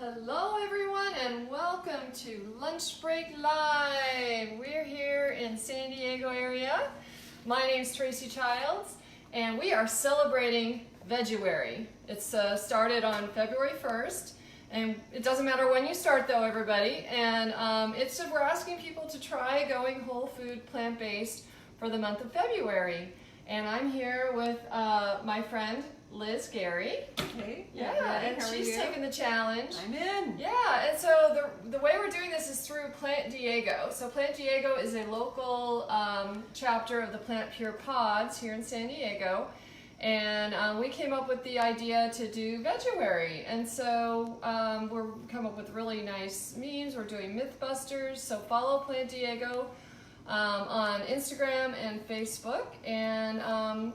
Hello everyone and welcome to Lunch Break Live. We're here in San Diego area. My name's Tracy Childs and we are celebrating Veganuary. It's started on February 1st and it doesn't matter when you start though, everybody. And we're asking people to try going whole food plant-based for the month of February. And I'm here with my friend Liz Gary. Okay. Yeah, and she's taking the challenge. I'm in. Yeah, and so the way we're doing this is through Plant Diego. So Plant Diego is a local chapter of the Plant Pure Pods here in San Diego. And we came up with the idea to do Veganuary. And so we're come up with really nice memes. We're doing Mythbusters. So follow Plant Diego on Instagram and Facebook and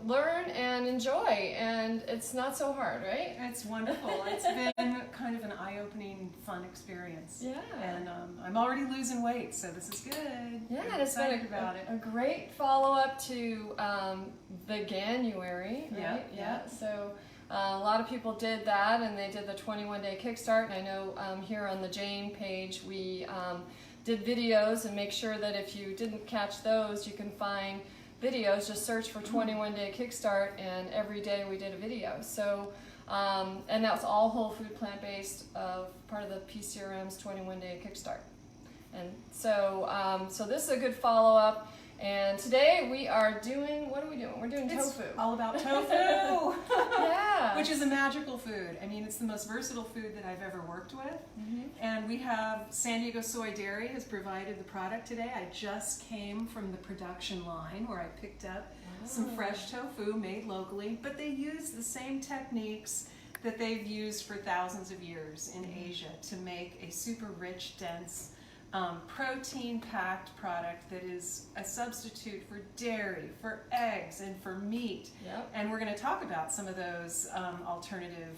learn and enjoy, and it's not so hard, right? It's wonderful. It's been kind of an eye-opening, fun experience. Yeah. And I'm already losing weight, so this is good. Yeah, I'm and it's been a great follow-up to Veganuary, right? Yeah. So a lot of people did that, and they did the 21-day kickstart, and I know here on the Jane page we did videos, and make sure that if you didn't catch those, you can find videos. Just search for 21-day kickstart, and every day we did a video. So, and that was all whole food plant-based, part of the PCRM's 21-day kickstart. And so, so this is a good follow-up. And today we are doing, what are we doing? We're doing tofu. It's all about tofu. Yeah. Which is a magical food. I mean, it's the most versatile food that I've ever worked with. Mm-hmm. And we have Diego Soy Dairies has provided the product today. I just came from the production line where I picked up some fresh tofu made locally, but they use the same techniques that they've used for thousands of years in Asia to make a super rich, dense, protein-packed product that is a substitute for dairy, for eggs, and for meat. Yep. And we're going to talk about some of those alternative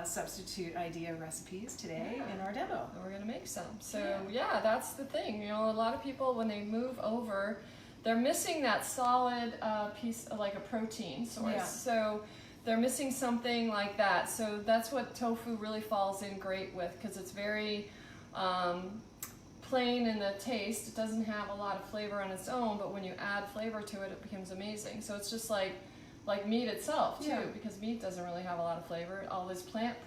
substitute idea recipes today in our demo. We're going to make some. So yeah, that's the thing. You know, a lot of people when they move over, they're missing that solid piece of like a protein source. Yeah. So they're missing something like that. So that's what tofu really falls in great with, because it's very plain in the taste. It doesn't have a lot of flavor on its own, but when you add flavor to it, it becomes amazing. So it's just like meat itself too, because meat doesn't really have a lot of flavor. All these plant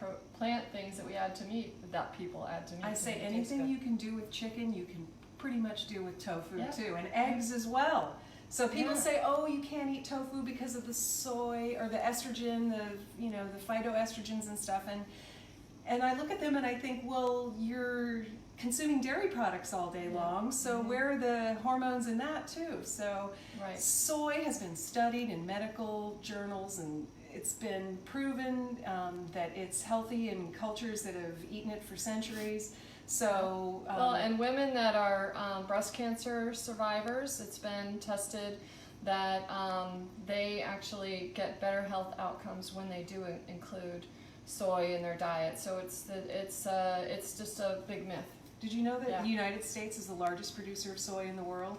things that we add to meat, that people add to meat. I say anything you can do with chicken, you can pretty much do with tofu too, and eggs as well. So people say, oh, you can't eat tofu because of the soy or the estrogen, the phytoestrogens and stuff, and I look at them and I think, well, you're consuming dairy products all day long, so where are the hormones in that too? So soy has been studied in medical journals, and it's been proven that it's healthy in cultures that have eaten it for centuries. So well, and women that are breast cancer survivors, it's been tested that they actually get better health outcomes when they do include soy in their diet. So it's just a big myth. Did you know that the United States is the largest producer of soy in the world?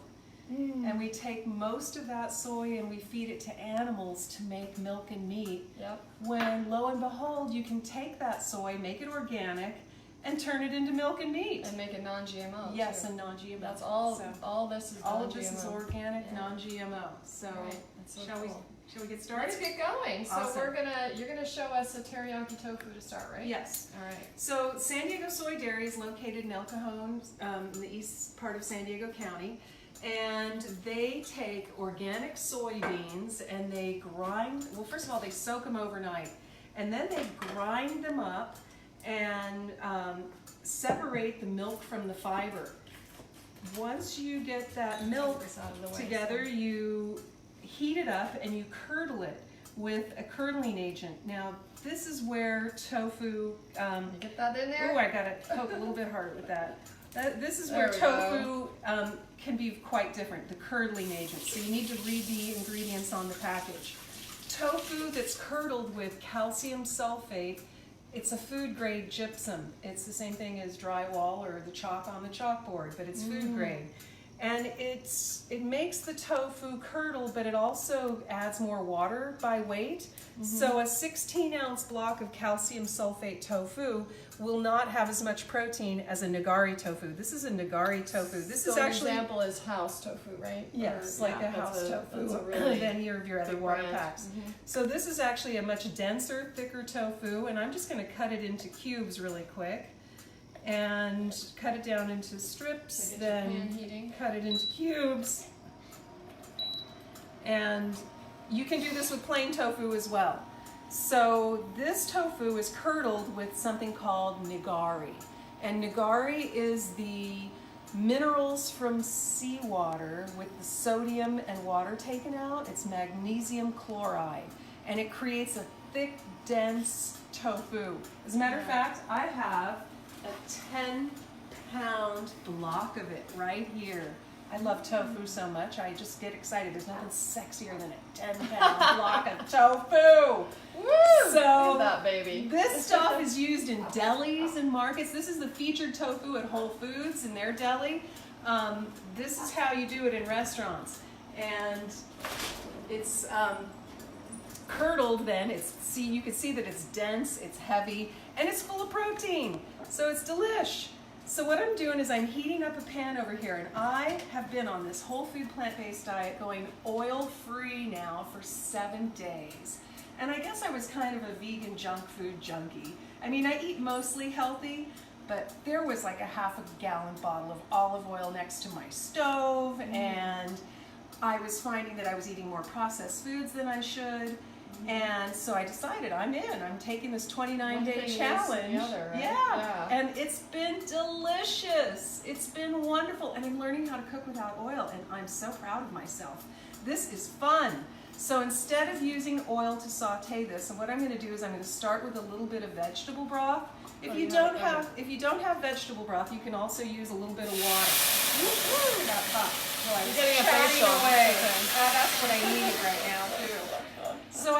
And we take most of that soy and we feed it to animals to make milk and meat. Yep. When lo and behold, you can take that soy, make it organic, and turn it into milk and meat. And make it non-GMO. Yes, too. and non-GMO. That's all. So all this is. all of this is organic, non-GMO. So, so shall we get started? Let's get going. So awesome. you're gonna show us a teriyaki tofu to start, right? Yes. All right. So Diego Soy Dairies is located in El Cajon, in the east part of San Diego County, and they take organic soybeans and they grind. Well, first of all, they soak them overnight, and then they grind them up and separate the milk from the fiber. Once you get that milk together, you heat it up and you curdle it with a curdling agent. Now, this is where tofu... get that in there? Oh, I got to poke a little bit hard with that. This is there where tofu can be quite different, the curdling agent. So you need to read the ingredients on the package. Tofu that's curdled with calcium sulfate, it's a food grade gypsum. It's the same thing as drywall or the chalk on the chalkboard, but it's food grade. And it makes the tofu curdle, but it also adds more water by weight. So a 16-ounce block of calcium sulfate tofu will not have as much protein as a Nagari tofu. This is a Nagari tofu. This is actually... an example is house tofu, right? Yes, Or, like a house tofu than any of your other water packs. So this is actually a much denser, thicker tofu, and I'm just going to cut it into cubes really quick. And cut it down into strips, then cut it into cubes. And you can do this with plain tofu as well. So this tofu is curdled with something called nigari. And nigari is the minerals from seawater with the sodium and water taken out. It's magnesium chloride. And it creates a thick, dense tofu. As a matter of fact, I have a 10-pound block of it right here. I love tofu so much, I just get excited. There's nothing sexier than a 10-pound block of tofu. Woo! So that baby. This stuff is used in delis and markets. This is the featured tofu at Whole Foods in their deli. This is how you do it in restaurants. And it's curdled then. You can see that it's dense, it's heavy, and it's full of protein. So it's delish. So what I'm doing is I'm heating up a pan over here, and I have been on this whole food plant-based diet going oil-free now for 7 days. And I guess I was kind of a vegan junk food junkie. I mean, I eat mostly healthy, but there was like a half-gallon bottle of olive oil next to my stove, and I was finding that I was eating more processed foods than I should. And so I decided I'm taking this 29-day challenge. Right? Yeah, and it's been delicious. It's been wonderful, and I'm learning how to cook without oil, and I'm so proud of myself. This is fun. So instead of using oil to saute this, and what I'm going to do is I'm going to start with a little bit of vegetable broth. If you don't have vegetable broth, you can also use a little bit of water. Woo-hoo, that buff. Well, I'm getting a chatting facial. away. That's what I need right now too. So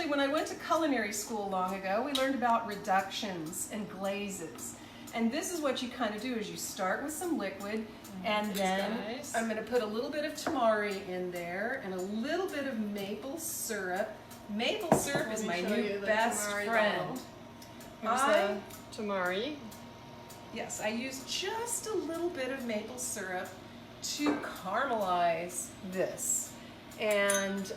when I went to culinary school long ago, we learned about reductions and glazes. And this is what you kind of do is you start with some liquid, and then I'm going to put a little bit of tamari in there and a little bit of maple syrup. Maple syrup is my new best friend. Here's the tamari. Yes, I use just a little bit of maple syrup to caramelize this. And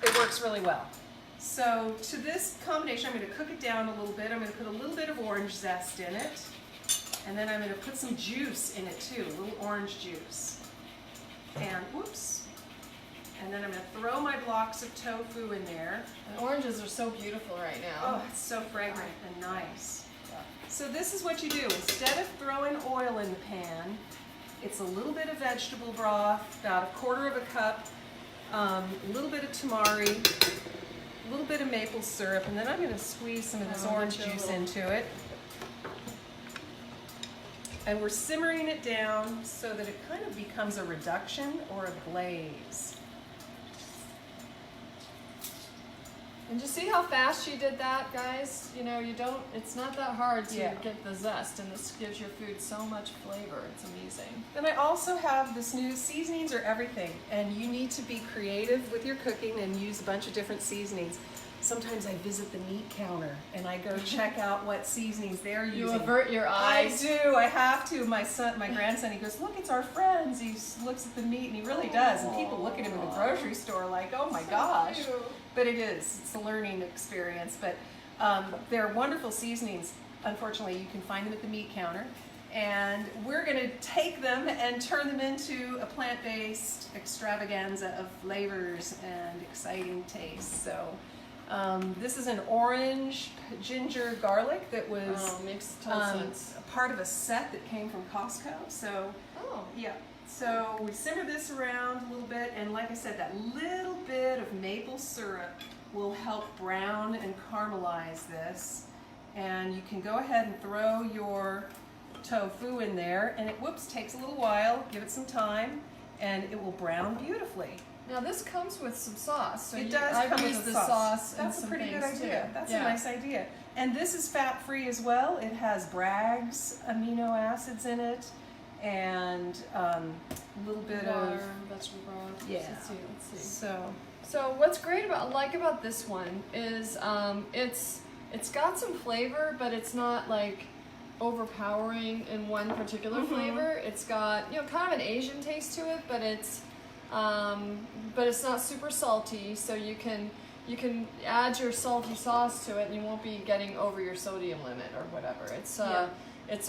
it works really well. So to this combination, I'm going to cook it down a little bit. I'm going to put a little bit of orange zest in it. And then I'm going to put some juice in it too, a little orange juice. And whoops. And then I'm going to throw my blocks of tofu in there. And oranges are so beautiful right now. Oh, it's so fragrant and nice. So this is what you do. Instead of throwing oil in the pan, it's a little bit of vegetable broth, about 1/4 cup, a little bit of tamari, a little bit of maple syrup, and then I'm going to squeeze some of this orange juice into it. And we're simmering it down so that it kind of becomes a reduction or a glaze. And you see how fast she did that, guys? You know, it's not that hard to get the zest, and this gives your food so much flavor. It's amazing. Then I also have this new seasonings are everything, and you need to be creative with your cooking and use a bunch of different seasonings. Sometimes I visit the meat counter and I go check out what seasonings they're using. You avert your eyes. I do. I have to. My grandson, he goes, "Look, it's our friends." He looks at the meat, and he really does. And people look at him in the grocery store like, "Oh my gosh!" But it is. It's a learning experience. But they're wonderful seasonings. Unfortunately, you can find them at the meat counter. And we're going to take them and turn them into a plant-based extravaganza of flavors and exciting tastes. So. This is an orange ginger garlic that was makes total sense. A part of a set that came from Costco. So yeah, so we simmer this around a little bit, and like I said, that little bit of maple syrup will help brown and caramelize this. And you can go ahead and throw your tofu in there, and it takes a little while. Give it some time, and it will brown beautifully. Now this comes with some sauce. So it does come with the sauce. sauce. That's a pretty good idea. Too. That's a nice idea. And this is fat-free as well. It has Bragg's amino acids in it, and a little bit Water, of vegetable broth. yeah. Let's see. So What's great about this one is it's got some flavor, but it's not like overpowering in one particular flavor. It's got kind of an Asian taste to it, but it's not super salty. So you can add your salty sauce to it, and you won't be getting over your sodium limit or whatever. It's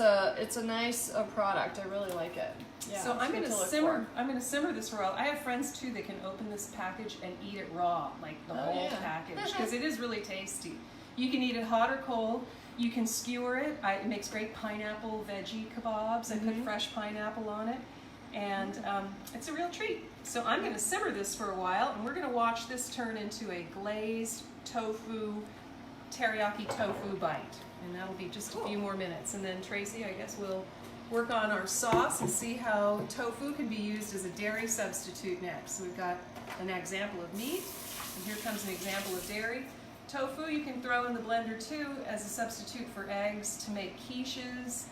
a nice product. I really like it. Yeah, so I'm gonna simmer this raw. I have friends too that can open this package and eat it raw, like the whole package, because it is really tasty. You can eat it hot or cold. You can skewer it. It makes great pineapple veggie kebabs. I put fresh pineapple on it, and it's a real treat. So I'm going to simmer this for a while, and we're going to watch this turn into a glazed tofu, teriyaki tofu bite. And that'll be just a few more minutes. And then Tracy, I guess we'll work on our sauce and see how tofu can be used as a dairy substitute next. So we've got an example of meat, and here comes an example of dairy. Tofu you can throw in the blender too as a substitute for eggs to make quiches.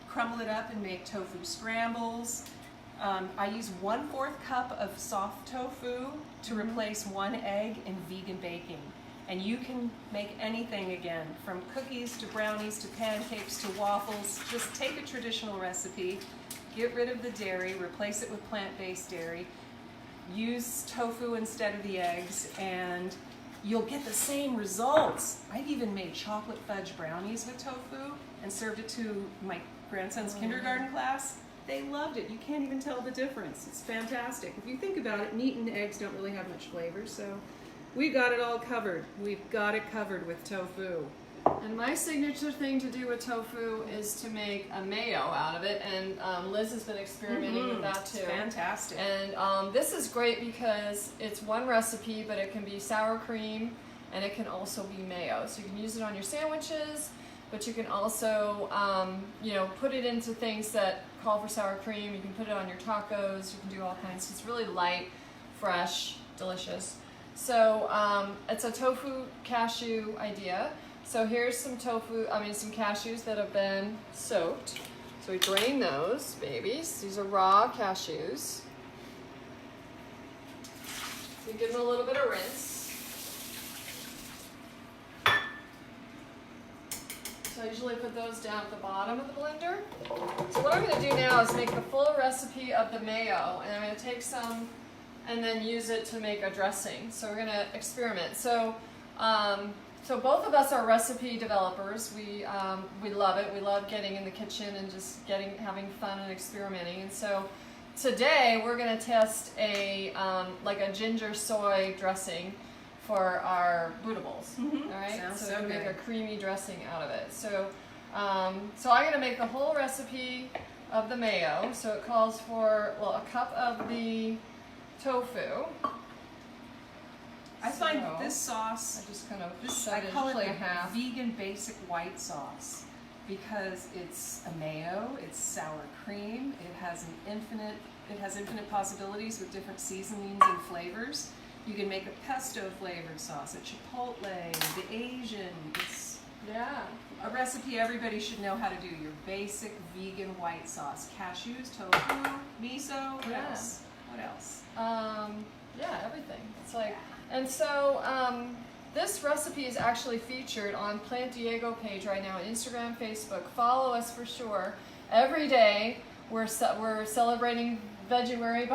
Crumble it up and make tofu scrambles. I use 1/4 cup of soft tofu to replace 1 egg in vegan baking. And you can make anything again, from cookies to brownies to pancakes to waffles. Just take a traditional recipe, get rid of the dairy, replace it with plant-based dairy, use tofu instead of the eggs, and you'll get the same results. I've even made chocolate fudge brownies with tofu and served it to my grandson's kindergarten class. They loved it. You can't even tell the difference. It's fantastic. If you think about it, meat and eggs don't really have much flavor, so we've got it all covered. We've got it covered with tofu. And my signature thing to do with tofu is to make a mayo out of it, and Liz has been experimenting with that too. It's fantastic. And this is great because it's one recipe, but it can be sour cream, and it can also be mayo. So you can use it on your sandwiches, but you can also, put it into things that call for sour cream. You can put it on your tacos. You can do all kinds. It's really light, fresh, delicious. So it's a tofu cashew idea. So here's some some cashews that have been soaked. So we drain those babies. These are raw cashews. So you give them a little bit of rinse. So I usually put those down at the bottom of the blender. So what I'm going to do now is make the full recipe of the mayo, and I'm going to take some and then use it to make a dressing. So we're going to experiment. So both of us are recipe developers. We love it. We love getting in the kitchen and just having fun and experimenting. And so today we're going to test a ginger soy dressing for our bootables. All right. Sounds so we good. make a creamy dressing out of it. So I'm going to make the whole recipe of the mayo. So it calls for a cup of the tofu. I find that this sauce, I just kind of I call it plate the half. vegan basic white sauce because it's a mayo, it's sour cream, it has infinite possibilities with different seasonings and flavors. You can make a pesto flavored sauce, a chipotle, the Asian. It's a recipe everybody should know how to do. Your basic vegan white sauce, cashews, tofu, miso. What else? What else? Everything. It's like. And so this recipe is actually featured on Plant Diego page right now on Instagram, Facebook. Follow us for sure. Every day we're celebrating Veganuary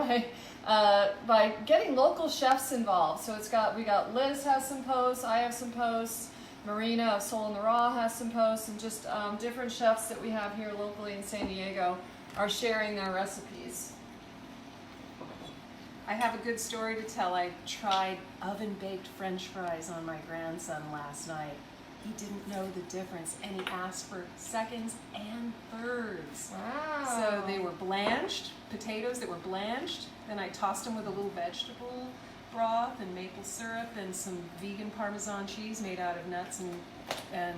by getting local chefs involved. So we got Liz has some posts, I have some posts, Marina of Soul in the Raw has some posts, and just different chefs that we have here locally in San Diego are sharing their recipes. I have a good story to tell. I tried oven-baked French fries on my grandson last night. He didn't know the difference, and he asked for seconds and thirds. Wow. So they were blanched, potatoes that were blanched. Then I tossed them with a little vegetable broth and maple syrup and some vegan Parmesan cheese made out of nuts and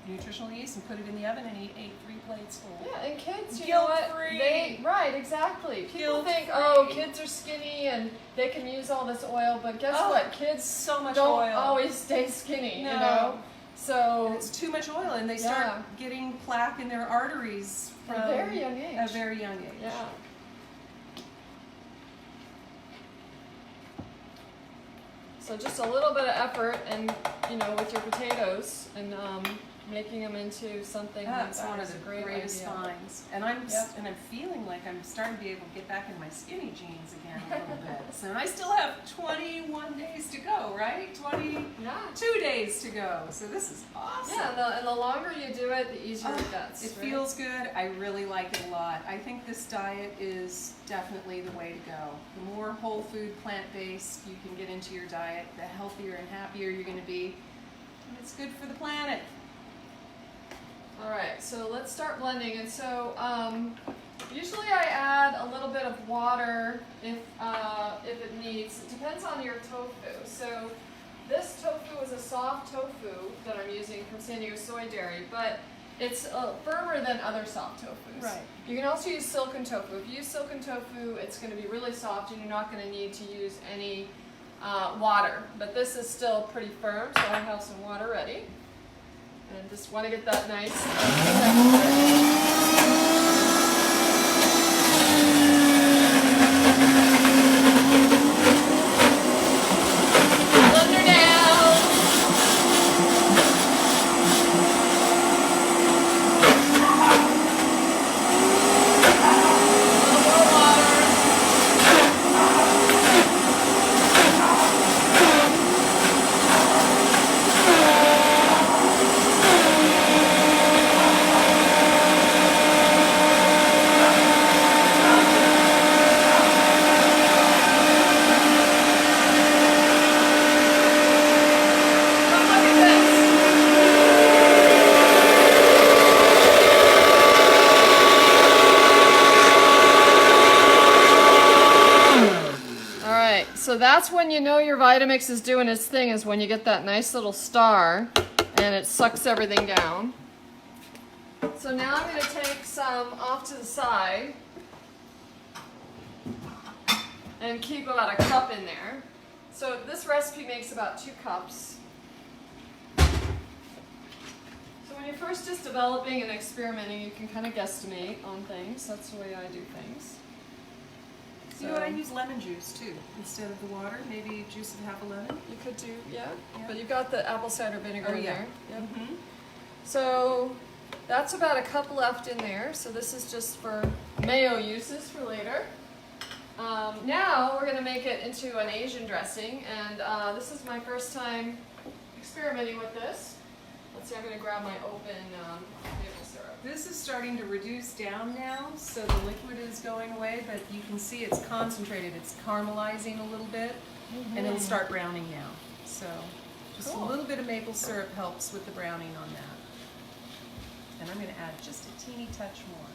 nutritional yeast, and put it in the oven, and he ate 3 plates full. Yeah, and kids, you know what? Right, exactly. People think, kids are skinny and they can use all this oil, but guess what? Kids so much don't oil. always stay skinny, No. you know? So it's too much oil, and they start getting plaque in their arteries from at a very young age. A very young age. Yeah. So just a little bit of effort, and with your potatoes, and making them into something That's like that one is of a the great greatest idea. finds. And I'm feeling like I'm starting to be able to get back in my skinny jeans again a little bit. So I still have 21 days to go, right? 22 days to go. So this is awesome. Yeah, and the longer you do it, the easier it gets. It feels good. I really like it a lot. I think this diet is definitely the way to go. The more whole food, plant-based you can get into your diet, the healthier and happier you're going to be. And it's good for the planet. All right, so let's start blending. And so usually I add a little bit of water if it needs. It depends on your tofu. So this tofu is a soft tofu that I'm using from San Diego Soy Dairy, but it's firmer than other soft tofus. Right. You can also use silken tofu. If you use silken tofu, it's going to be really soft, and you're not going to need to use any water. But this is still pretty firm, so I have some water ready. And just want to get that nice blender down. A little more water. So that's when you know your Vitamix is doing its thing, is when you get that nice little star and it sucks everything down. So now I'm going to take some off to the side and keep about a cup in there. So this recipe makes about 2 cups. So when you're first just developing and experimenting, you can kind of guesstimate on things. That's the way I do things. You know what, I use lemon juice too, instead of the water. Maybe juice of half a lemon. You could do, yeah. But you've got the apple cider vinegar in there. Yep. Mm-hmm. So that's about a cup left in there. So this is just for mayo uses for later. Now we're going to make it into an Asian dressing, and this is my first time experimenting with this. Let's see, I'm going to grab my open maple syrup. This is starting to reduce down now, so the liquid is going away, but you can see it's concentrated. It's caramelizing a little bit, and it'll start browning now. So just a little bit of maple syrup helps with the browning on that. And I'm going to add just a teeny touch more.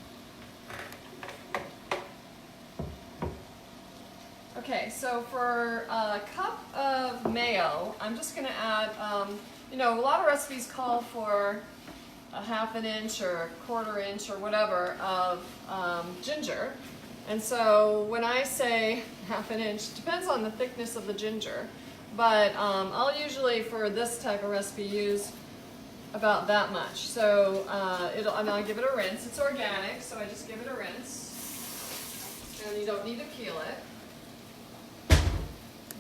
Okay, so for a cup of mayo, I'm just going to add, a lot of recipes call for a 1/2 inch or a 1/4 inch or whatever of ginger. And so when I say 1/2 inch, it depends on the thickness of the ginger. But I'll usually, for this type of recipe, use about that much. So and I'll give it a rinse. It's organic, so I just give it a rinse. And you don't need to peel it.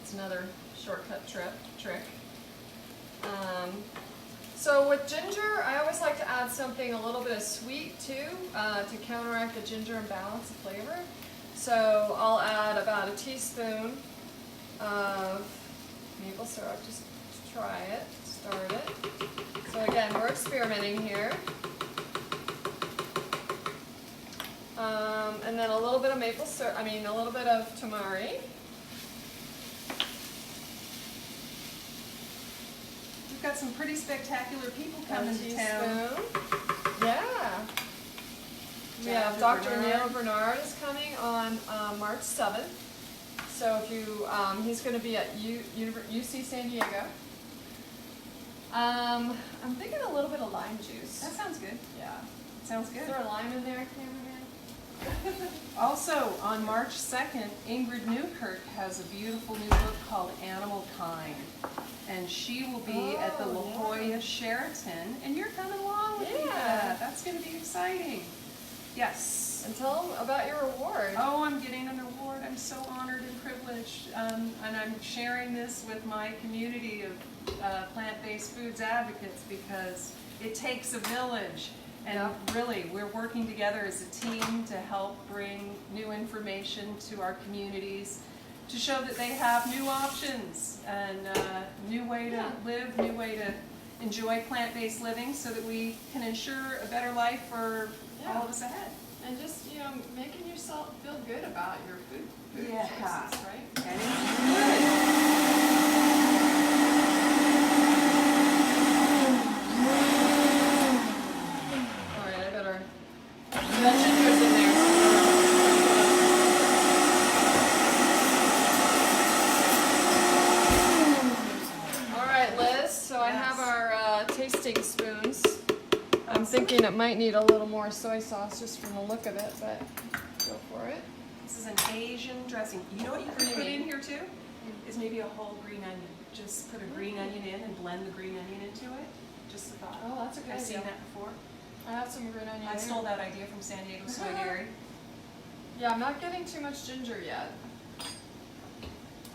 It's another shortcut trick. So with ginger, I always like to add something a little bit of sweet too, to counteract the ginger and balance the flavor. So I'll add about a teaspoon of maple syrup, just to try it, start it. So again, we're experimenting here. And then a little bit of maple syrup, a little bit of tamari. Got some pretty spectacular people coming to town. Yeah. We have Dr. Neil Bernard is coming on March 7th. So if you, he's going to be at UC San Diego. I'm thinking a little bit of lime juice. That sounds good. Yeah. Sounds good. Is there a lime in there, cameraman? Also, on March 2nd, Ingrid Newkirk has a beautiful new book called Animal Kind. And she will be at the La Jolla Sheraton, and you're coming along with me for that. That's going to be exciting. Yes. And tell them about your award. Oh, I'm getting an award. I'm so honored and privileged. And I'm sharing this with my community of plant-based foods advocates because it takes a village. And really, we're working together as a team to help bring new information to our communities, to show that they have new options and new way to live, new way to enjoy plant-based living so that we can ensure a better life for all of us ahead. And just, you know, making yourself feel good about your food choices, right? And it's good. All right, I better, that ginger's in there. All right, Liz, so I have our tasting spoons. I'm thinking it might need a little more soy sauce just from the look of it, but go for it. This is an Asian dressing. You know what you can put in here too? Is maybe a whole green onion. Just put a green onion in and blend the green onion into it. Just a thought. Oh, that's a good I've idea. seen that before. I have some green onion. I stole that idea from San Diego Soy Dairies. Yeah, I'm not getting too much ginger yet.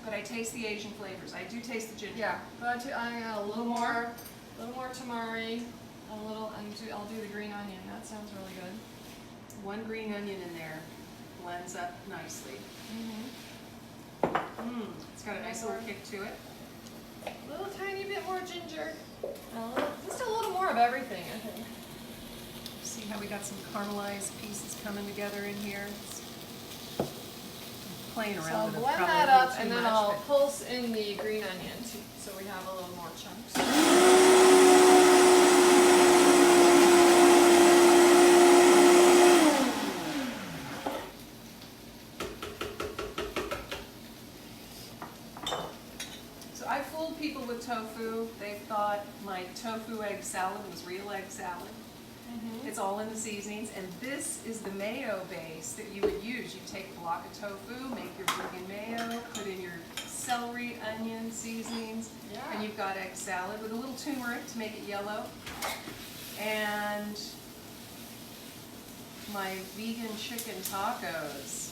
But I taste the Asian flavors. I do taste the ginger. Yeah, but I got a little more tamari, I'll do the green onion. That sounds really good. One green onion in there blends up nicely. It's got a nice little kick to it. A little tiny bit more ginger. Just a little more of everything, I think. See how we got some caramelized pieces coming together in here? Playing So around I'll with it blend probably that a little up too and then much, I'll but- pulse in the green onion so we have a little more chunks. So I fooled people with tofu. They thought my tofu egg salad was real egg salad. It's all in the seasonings, and this is the mayo base that you would use. You take a block of tofu, make your vegan mayo, put in your celery, onion, seasonings, and you've got egg salad with a little turmeric to make it yellow. And my vegan chicken tacos.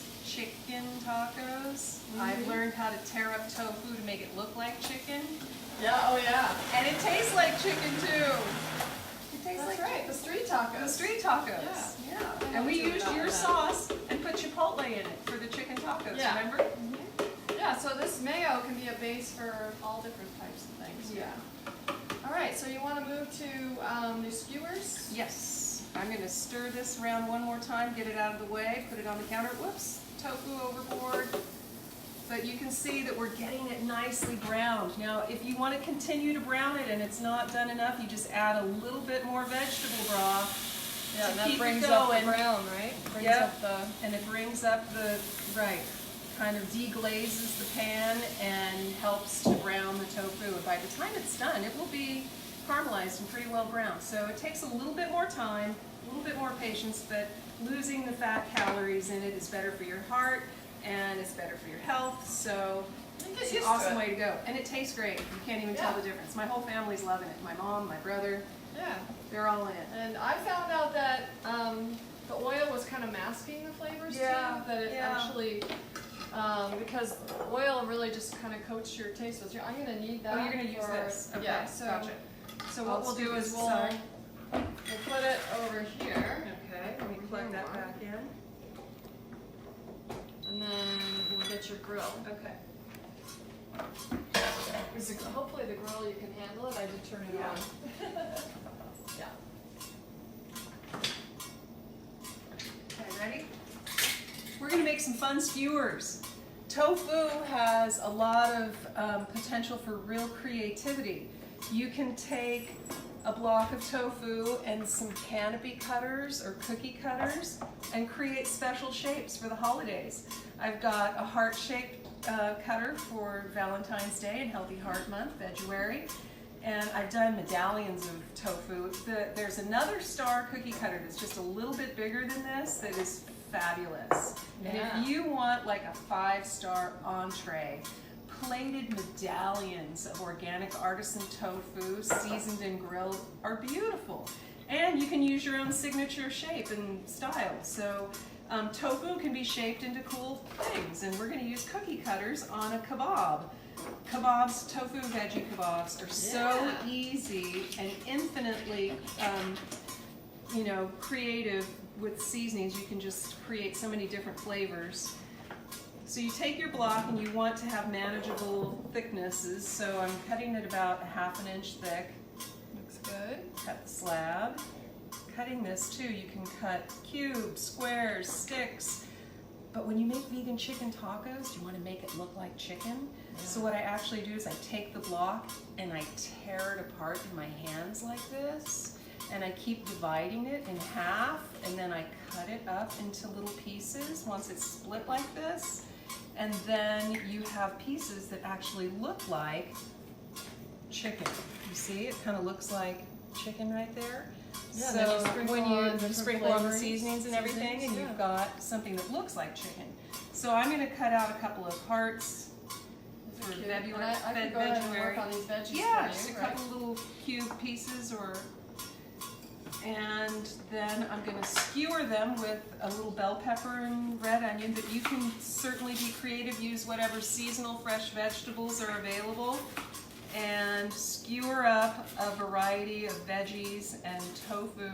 I've learned how to tear up tofu to make it look like chicken. Yeah, oh yeah. And it tastes like chicken too. It tastes That's like right, chicken. the street tacos. The street tacos. Yeah. And we too used about your that. sauce and put chipotle in it for the chicken tacos, Yeah. remember? Yeah, so this mayo can be a base for all different types of things. Yeah. All right, so you want to move to the skewers? Yes. I'm going to stir this around one more time, get it out of the way, put it on the counter. Whoops, tofu overboard. But you can see that we're getting it nicely browned. Now, if you want to continue to brown it and it's not done enough, you just add a little bit more vegetable broth. Yeah, to and that keep brings it up the going. brown, right? Brings Yep. up the... And it brings up the, kind of deglazes the pan and helps to brown the tofu. And by the time it's done, it will be caramelized and pretty well browned. So it takes a little bit more time, a little bit more patience, but losing the fat calories in it is better for your heart and it's better for your health. So it's an awesome way to go. And it tastes great. You can't even tell the difference. My whole family's loving it. My mom, my brother, they're all in it. And I found out that the oil was kind of masking the flavors too. That it actually, because oil really just kind of coats your taste buds. I'm going to need that. Oh, you're going to use this. Okay, yeah, so, gotcha. So what we'll do is we'll put it over here. Okay, let me plug that back in. And then we'll get your grill. Okay. Hopefully the grill, you can handle it. I did turn it on. Yeah. Okay, ready? We're going to make some fun skewers. Tofu has a lot of potential for real creativity. You can take a block of tofu and some canopy cutters or cookie cutters and create special shapes for the holidays. I've got a heart-shaped cutter for Valentine's Day and Healthy Heart Month, Veguary, and I've done medallions of tofu. There's another star cookie cutter that's just a little bit bigger than this that is fabulous. Yeah. And if you want like a 5-star entree, plated medallions of organic artisan tofu, seasoned and grilled, are beautiful. And you can use your own signature shape and style. So tofu can be shaped into cool things, and we're going to use cookie cutters on a kebab. Kebabs, tofu veggie kebabs, are so easy and infinitely, you know, creative with seasonings. You can just create so many different flavors. So you take your block and you want to have manageable thicknesses. So I'm cutting it about 1/2 inch thick. Looks good. Cut the slab. Cutting this too, you can cut cubes, squares, sticks. But when you make vegan chicken tacos, you want to make it look like chicken. So what I actually do is I take the block and I tear it apart in my hands like this. And I keep dividing it in half, and then I cut it up into little pieces once it's split like this. And then you have pieces that actually look like chicken. You see, it kind of looks like chicken right there. Yeah, so then when you sprinkle on the flavorings, seasonings and everything, and you've got something that looks like chicken. So I'm going to cut out a couple of hearts for Veguary. I can go ahead and work on these veggies Yeah, for just you, a couple little cube pieces, and then I'm going to skewer them with a little bell pepper and red onion, but you can certainly be creative, use whatever seasonal fresh vegetables are available, and skewer up a variety of veggies and tofu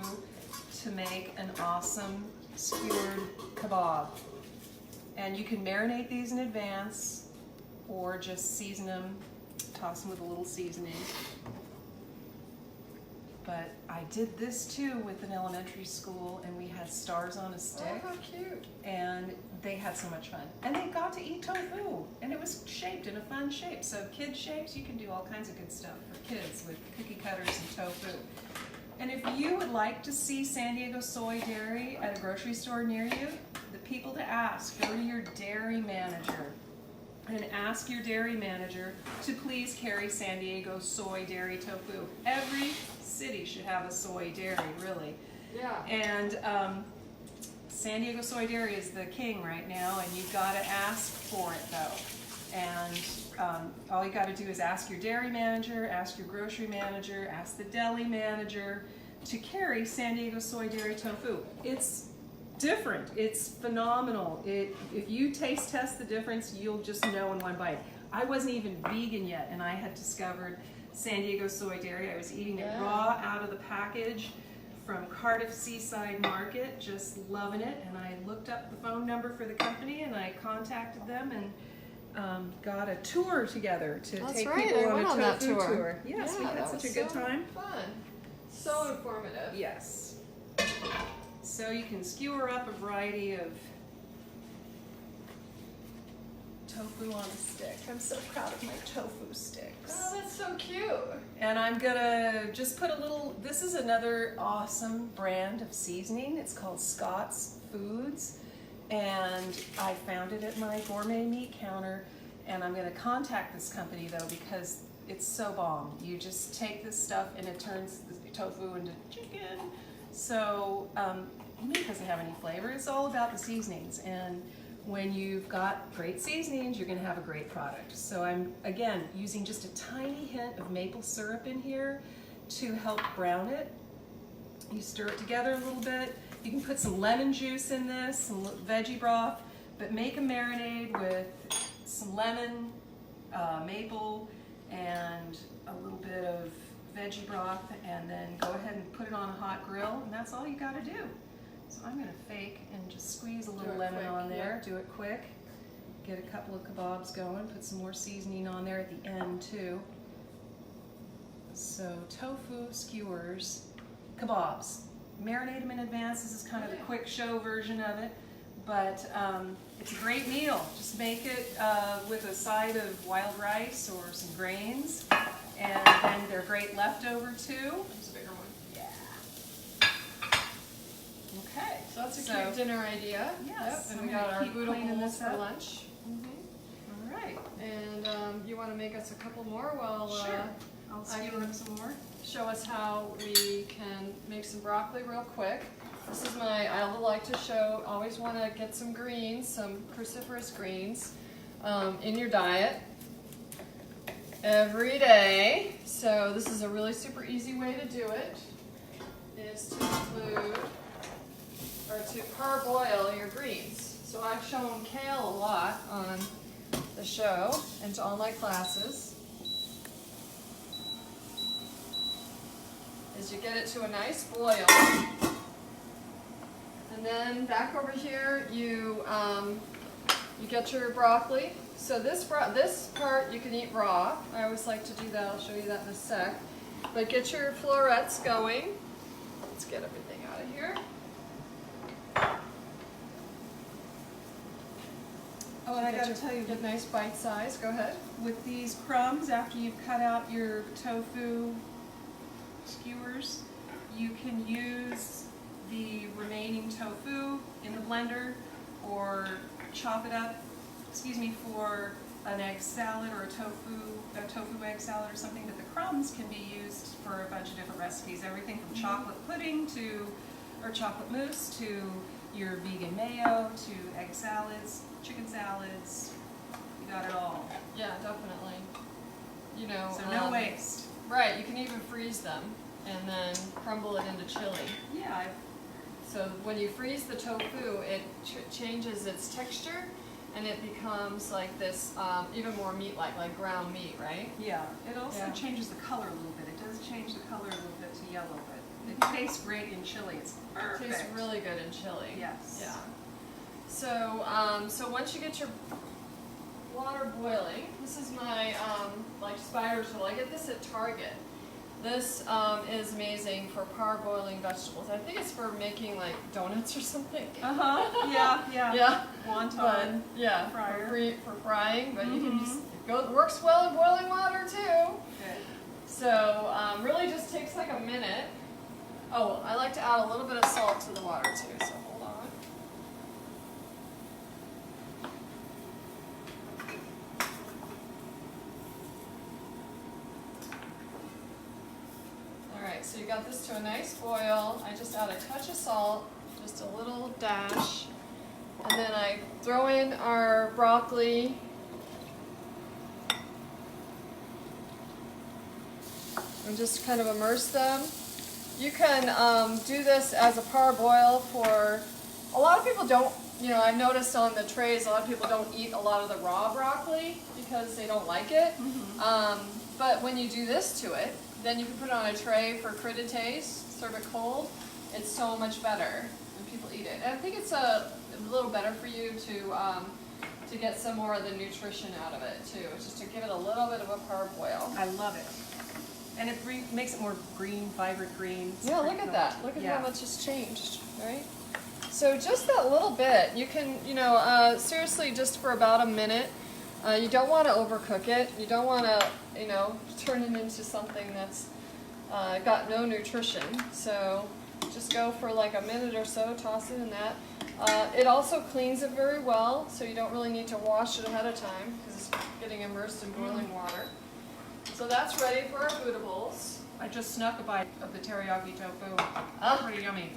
to make an awesome skewered kebab. And you can marinate these in advance or just season them, toss them with a little seasoning. But I did this too with an elementary school, and we had stars on a stick. Oh, how cute. And they had so much fun. And they got to eat tofu, and it was shaped in a fun shape. So kid shapes, you can do all kinds of good stuff for kids with cookie cutters and tofu. And if you would like to see San Diego Soy Dairy at a grocery store near you, the people to ask, go to your dairy manager and ask your dairy manager to please carry San Diego Soy Dairy tofu. Every city should have a soy dairy, really. Yeah. And San Diego Soy Dairy is the king right now, and you've got to ask for it though. And all you got to do is ask your dairy manager, ask your grocery manager, ask the deli manager to carry San Diego Soy Dairy tofu. It's different. It's phenomenal. If you taste test the difference, you'll just know in one bite. I wasn't even vegan yet, and I had discovered San Diego Soy Dairy. I was eating it raw out of the package from Cardiff Seaside Market, just loving it. And I looked up the phone number for the company, and I contacted them and got a tour together to take people on a tofu tour. Yes, we had such a good time. Fun. So informative. Yes. So you can skewer up a variety of tofu on a stick. I'm so proud of my tofu sticks. Oh, that's so cute. And I'm gonna just put a little, this is another awesome brand of seasoning. It's called Scott's Foods. And I found it at my gourmet meat counter. And I'm gonna contact this company though, because it's so bomb. You just take this stuff and it turns the tofu into chicken. So meat doesn't have any flavor. It's all about the seasonings. And when you've got great seasonings, you're going to have a great product. So I'm, again, using just a tiny hint of maple syrup in here to help brown it. You stir it together a little bit. You can put some lemon juice in this, some veggie broth, but make a marinade with some lemon, maple, and a little bit of veggie broth, and then go ahead and put it on a hot grill, and that's all you got to do. So I'm going to fake and just squeeze a little lemon on there, do it quick, get a couple of kebabs going, put some more seasoning on there at the end too. So tofu skewers, kebabs. Marinate them in advance. This is kind of the quick show version of it, but it's a great meal. Just make it with a side of wild rice or some grains, and then they're great leftover too. There's a bigger one. Okay. So that's a cute dinner idea. Yes. Yep. And we got our Buddha bowls for up. lunch. All right. And you want to make us a couple more while Sure. I'll I skewer can up some more. show us how we can make some broccoli real quick. This is I like to show, always want to get some greens, some cruciferous greens in your diet every day. So this is a really super easy way to do it, is to include, or to parboil your greens. So I've shown kale a lot on the show and to all my classes. Is you get it to a nice boil. And then back over here, you get your broccoli. So this part you can eat raw. I always like to do that. I'll show you that in a sec. But get your florets going. Let's get everything out of here. Oh, and I gotta tell you, get nice bite size. Go ahead. with these crumbs, after you've cut out your tofu skewers, you can use the remaining tofu in the blender or chop it up, for an egg salad or a tofu egg salad or something, but the crumbs can be used for a bunch of different recipes. Everything from chocolate pudding or chocolate mousse to your vegan mayo to egg salads, chicken salads. You got it all. Yeah, definitely. You know. So no waste. Right. You can even freeze them and then crumble it into chili. Yeah. So when you freeze the tofu, it changes its texture, and it becomes like this, even more meat-like, like ground meat, right? Yeah. It also changes the color a little bit. It does change the color a little bit to yellow, but it tastes great in chili. It's perfect. It tastes really good in chili. Yes. Yeah. So, so once you get your water boiling, this is my like spider tool. I get this at Target. This is amazing for parboiling vegetables. I think it's for making like donuts or something. Yeah. Yeah. Wonton. But, yeah. Fryer. For frying, but you can just it works well in boiling water too. Good. So really just takes like a minute. Oh, I like to add a little bit of salt to the water too. So hold on. Alright, so you got this to a nice boil. I just add a touch of salt, just a little dash. And then I throw in our broccoli. And just kind of immerse them. You can do this as a parboil for, a lot of people don't, I've noticed on the trays, a lot of people don't eat a lot of the raw broccoli because they don't like it. But when you do this to it, then you can put it on a tray for crudité, serve it cold. It's so much better when people eat it. And I think it's a little better for you to get some more of the nutrition out of it too, just to give it a little bit of a parboil. I love it. And it makes it more green, vibrant green. Yeah, look at that. Look at how much has changed, right? So just that little bit, you can, seriously, just for about a minute. You don't want to overcook it. You don't want to, turn it into something that's got no nutrition. So just go for like a minute or so, toss it in that. It also cleans it very well, so you don't really need to wash it ahead of time because it's getting immersed in boiling water. So that's ready for our foodibles. I just snuck a bite of the teriyaki tofu. Pretty yummy.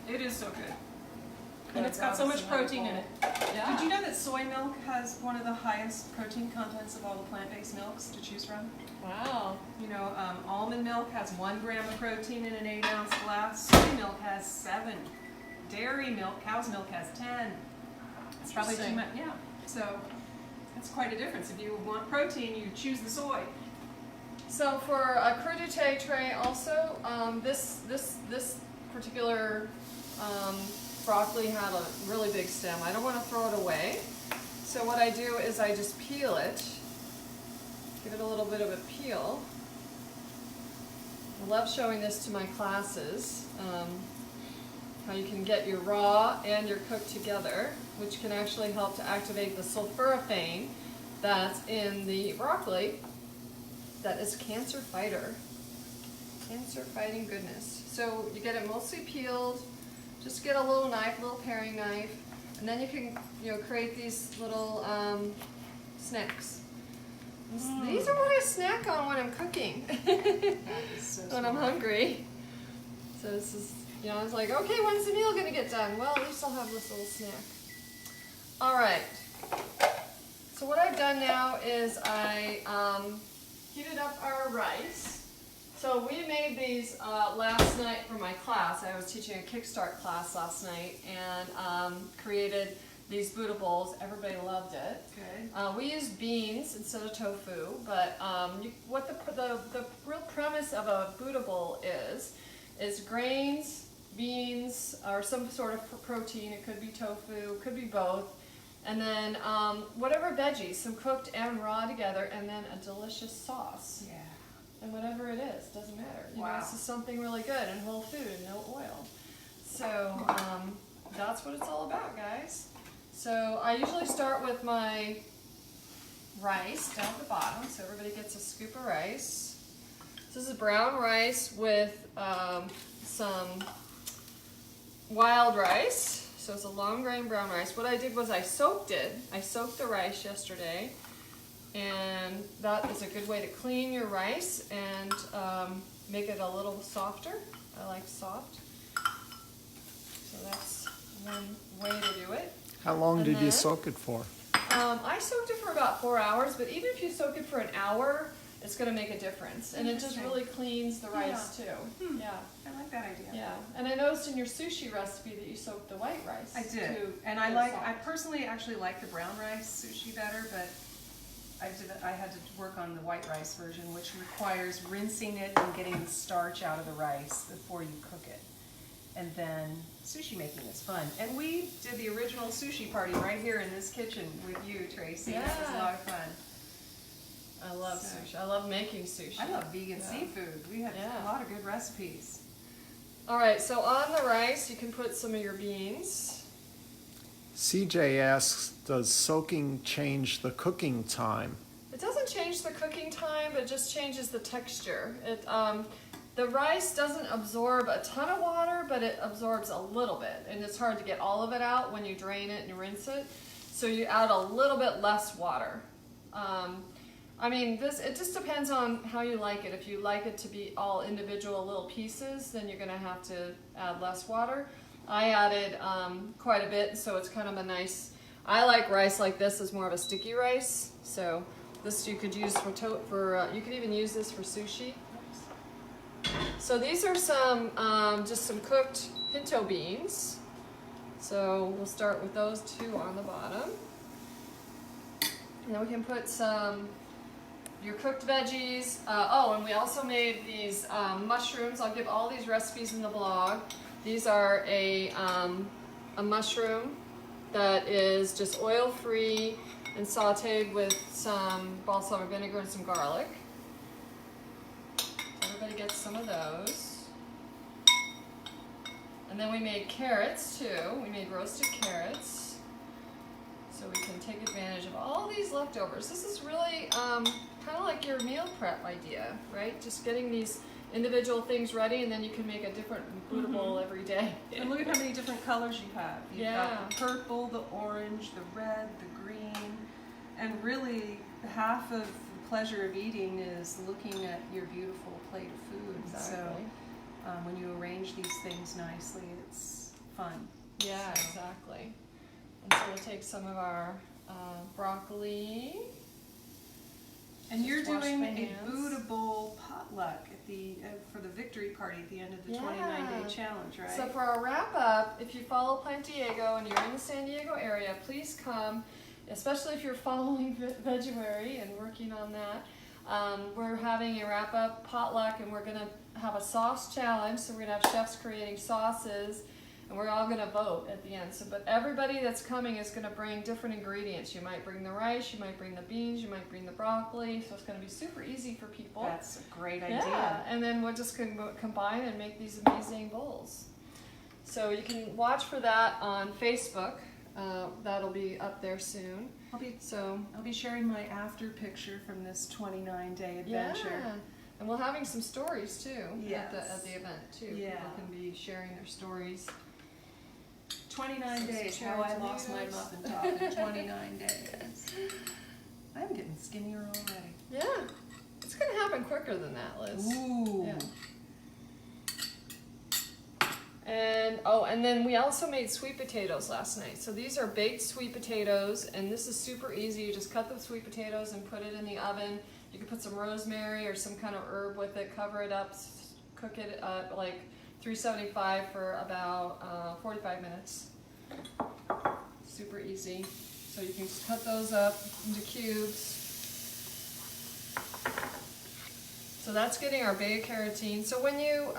It is so good. And it's got so much protein in it. Yeah. Did you know that soy milk has one of the highest protein contents of all the plant-based milks to choose from? Wow. Almond milk has 1 gram of protein in an 8-ounce glass. Soy milk has 7. Dairy milk, cow's milk has 10. It's probably too much. Yeah. So that's quite a difference. If you want protein, you choose the soy. So for a crudité tray, also this particular broccoli had a really big stem. I don't want to throw it away. So what I do is I just peel it, give it a little bit of a peel. I love showing this to my classes, how you can get your raw and your cooked together, which can actually help to activate the sulforaphane that's in the broccoli that is cancer fighter. Cancer fighting goodness. So you get it mostly peeled. Just get a little knife, a little paring knife, and then you can, create these little snacks. These are what I snack on when I'm cooking, when I'm hungry. So this is, You know, I was like, okay, when's the meal gonna get done? Well, at least I'll have this little snack. All right. So what I've done now is I heated up our rice. So we made these last night for my class. I was teaching a Kickstart class last night and created these Buddha bowls. Everybody loved it. Good. We used beans instead of tofu, but what the real premise of a Buddha bowl is grains, beans, or some sort of protein. It could be tofu, it could be both. And then whatever veggies, some cooked and raw together, and then a delicious sauce. Yeah. And whatever it is, doesn't matter. You know, Wow. this is something really good and whole food and no oil. So that's what it's all about, guys. So I usually start with my rice down at the bottom, so everybody gets a scoop of rice. This is brown rice with some wild rice. So it's a long grain brown rice. What I did was I soaked it. I soaked the rice yesterday, and that is a good way to clean your rice and make it a little softer. I like soft. So that's one way to do it. How long And did you then- soak it for? I soaked it for about 4 hours, but even if you soak it for an hour, it's going to make a difference. And it just Interesting. really cleans the rice too. Yeah. I like that idea. Yeah. And I noticed in your sushi recipe that you soaked the white rice. I did, too. and It's I soft. personally actually like the brown rice sushi better, but I had to work on the white rice version, which requires rinsing it and getting the starch out of the rice before you cook it. And then sushi making is fun. And we did the original sushi party right here in this kitchen with you, Tracy. It was a Yeah. lot of fun. I love So- sushi. I love making sushi. I love vegan Yeah. seafood. We had Yeah. a lot of good recipes. All right, so on the rice, you can put some of your beans. CJ asks, does soaking change the cooking time? It doesn't change the cooking time, but it just changes the texture. The rice doesn't absorb a ton of water, but it absorbs a little bit, and it's hard to get all of it out when you drain it and rinse it. So you add a little bit less water. I mean, it just depends on how you like it. If you like it to be all individual little pieces, then you're gonna have to add less water. I added quite a bit, so it's kind of a nice, I like rice like this as more of a sticky rice. So this you could use you could even use this for sushi. So these are some, just some cooked pinto beans. So we'll start with those two on the bottom. And then we can put some your cooked veggies. And we also made these mushrooms. I'll give all these recipes in the blog. These are a mushroom that is just oil-free and sauteed with some balsamic vinegar and some garlic. Everybody gets some of those. And then we made carrots too. We made roasted carrots. So we can take advantage of all these leftovers. This is really kind of like your meal prep idea, right? Just getting these individual things ready, and then you can make a different Buddha bowl every day. And look at how many different colors you have. You've Yeah. got the purple, the orange, the red, the green. And really, half of the pleasure of eating is looking at your beautiful plate of food. Exactly. So when you arrange these things nicely, it's fun. Yeah, So- exactly. And so we'll take some of our broccoli. And you're Just wash doing my a hands. Buddha bowl potluck at the for the victory party at the end of the Yeah. 29-day challenge, right? So for our wrap up, if you follow Plant Diego and you're in the San Diego area, please come, especially if you're following Veguary and working on that. We're having a wrap up potluck, and we're going to have a sauce challenge. So we're going to have chefs creating sauces, and we're all going to vote at the end. So, but everybody that's coming is going to bring different ingredients. You might bring the rice, you might bring the beans, you might bring the broccoli. So it's going to be super easy for people. That's a great idea. Yeah, and then we'll just combine and make these amazing bowls. So you can watch for that on Facebook. That'll be up there soon. I'll be sharing my after picture from this 29-day adventure. Yeah, and we're having some stories too Yes. at the event too. Yeah. People can be sharing their stories. 29 Some days, how cherry I lost my tomatoes. muffin top in 29 days. I'm getting skinnier already. Yeah, it's gonna happen quicker than that, Liz. Ooh. Yeah. And oh, and then we also made sweet potatoes last night. So these are baked sweet potatoes, and this is super easy. You just cut the sweet potatoes and put it in the oven. You can put some rosemary or some kind of herb with it, cover it up, cook it at like 375 for about 45 minutes. Super easy. So you can just cut those up into cubes. So that's getting our beta carotene. So when you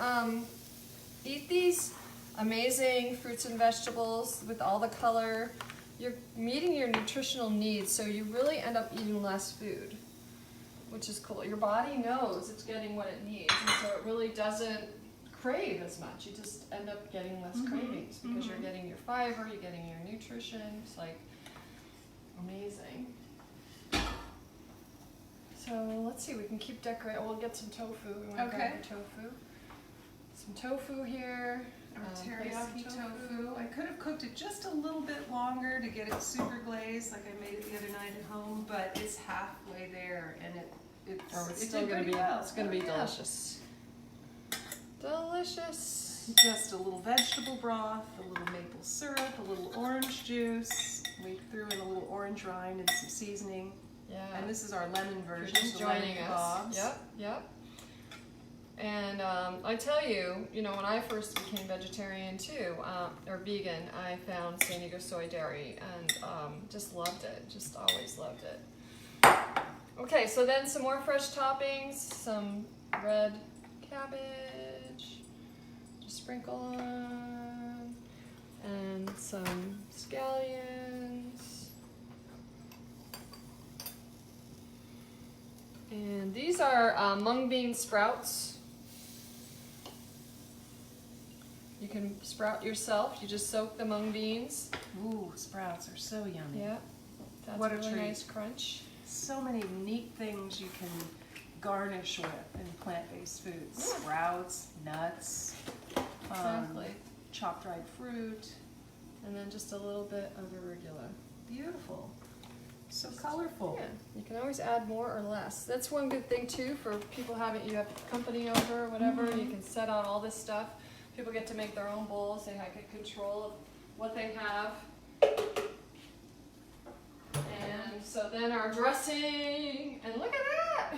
eat these amazing fruits and vegetables with all the color, you're meeting your nutritional needs, so you really end up eating less food, which is cool. Your body knows it's getting what it needs, and so it really doesn't crave as much. You just end up getting less cravings because you're getting your fiber, you're getting your nutrition. It's like amazing. So let's see, we can keep decorating. We'll get some tofu. We want to grab the tofu. Some tofu here. Teriyaki tofu. I could have cooked it just a little bit longer to get it super glazed, like I made it the other night at home, but it's halfway there, and it's still going to be well. It's going to be delicious. Delicious. Just a little vegetable broth, a little maple syrup, a little orange juice. We threw in a little orange rind and some seasoning. Yeah. And this is our lemon version. Just joining us. Yep. And I tell you, when I first became vegetarian too, or vegan, I found Diego Soy Dairy and just loved it. Just always loved it. Okay, so then some more fresh toppings, some red cabbage, just sprinkle on, and some scallions. And these are mung bean sprouts. You can sprout yourself. You just soak the mung beans. Ooh, sprouts are so yummy. Yeah, that's What a really treat. nice crunch. So many neat things you can garnish with in plant-based foods. Sprouts, nuts, Exactly. chopped dried fruit. And then just a little bit of arugula. Beautiful. So colorful. Yeah, you can always add more or less. That's one good thing too for people you have company over or whatever. You can set out all this stuff. People get to make their own bowls. They get control of what they have. And so then our dressing, and look at that!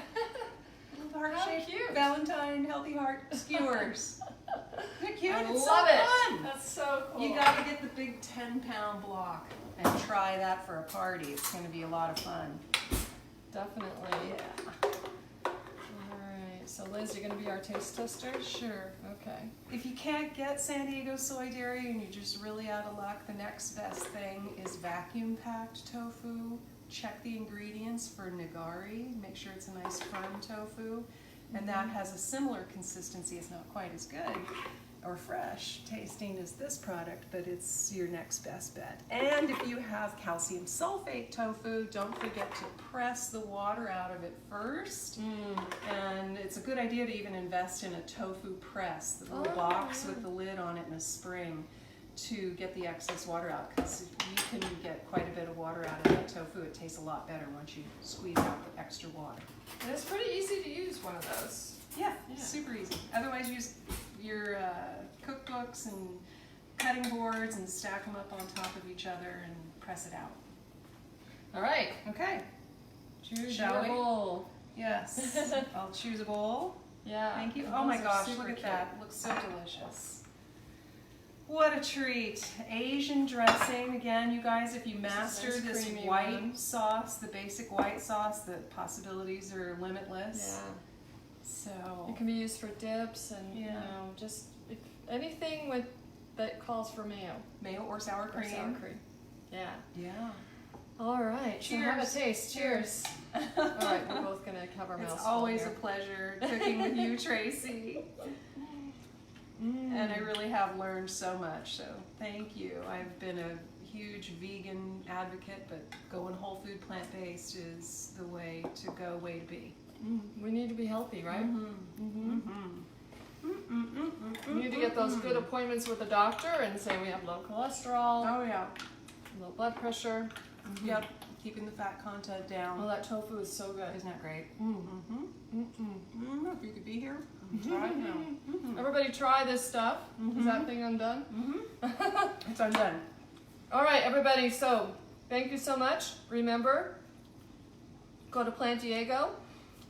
Little How heart-shaped cute. Valentine healthy heart skewers. They're cute. I It's love so it. fun. That's so cool. You gotta get the big 10-pound block and try that for a party. It's gonna be a lot of fun. Definitely. Yeah. Alright, so Liz, you're gonna be our taste tester? Sure. Okay. If you can't get San Diego Soy Dairy and you're just really out of luck, the next best thing is vacuum-packed tofu. Check the ingredients for nigari. Make sure it's a nice firm tofu. And that has a similar consistency. It's not quite as good or fresh tasting as this product, but it's your next best bet. And if you have calcium sulfate tofu, don't forget to press the water out of it first. And it's a good idea to even invest in a tofu press, the little box with the lid on it and a spring, to get the excess water out, because you can get quite a bit of water out of that tofu. It tastes a lot better once you squeeze out the extra water. And it's pretty easy to use one of those. Yeah, Yeah. super easy. Otherwise, use your cookbooks and cutting boards and stack them up on top of each other and press it out. Alright, Okay. choose Shall your we? bowl. Yes. I'll choose a bowl. Yeah. Thank you. and Oh my those are gosh, super look at cute. that. It looks so delicious. What a treat. Asian dressing. Again, you guys, if you master nice this creamy white one. sauce, the basic white sauce, the possibilities are limitless. Yeah. So, It can be used for dips and Yeah. just anything that calls for mayo mayo or sour or cream. sour cream. Yeah. Yeah. All right. So have a Cheers. taste. Cheers. All right. We're both gonna cover our mouths. It's full always a here. pleasure cooking with you, Tracy. And I really have learned so much, so thank you. I've been a huge vegan advocate, but going whole food plant-based is the way to go, way to be. We need to be healthy, right? We need to get those good appointments with the doctor and say we have low cholesterol, Oh yeah. low blood pressure. Yep. keeping the fat content down. Oh, that tofu is so good. Isn't that great? If you could be here, try it now. Everybody try this stuff. Is that thing undone? It's undone. All right, everybody. So thank you so much. Remember, go to Plant Diego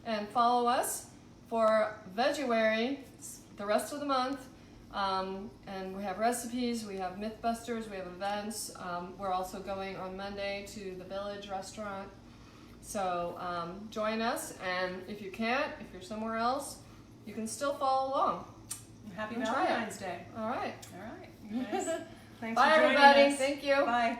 and follow us for Veguary the rest of the month. And we have recipes, we have Mythbusters, we have events. We're also going on Monday to the Village restaurant. So join us, and if you can't, if you're somewhere else, you can still follow along. Happy And try it. Valentine's Day. All right. All right. Yes. Thanks Bye, for joining everybody. us. Thank you. Bye.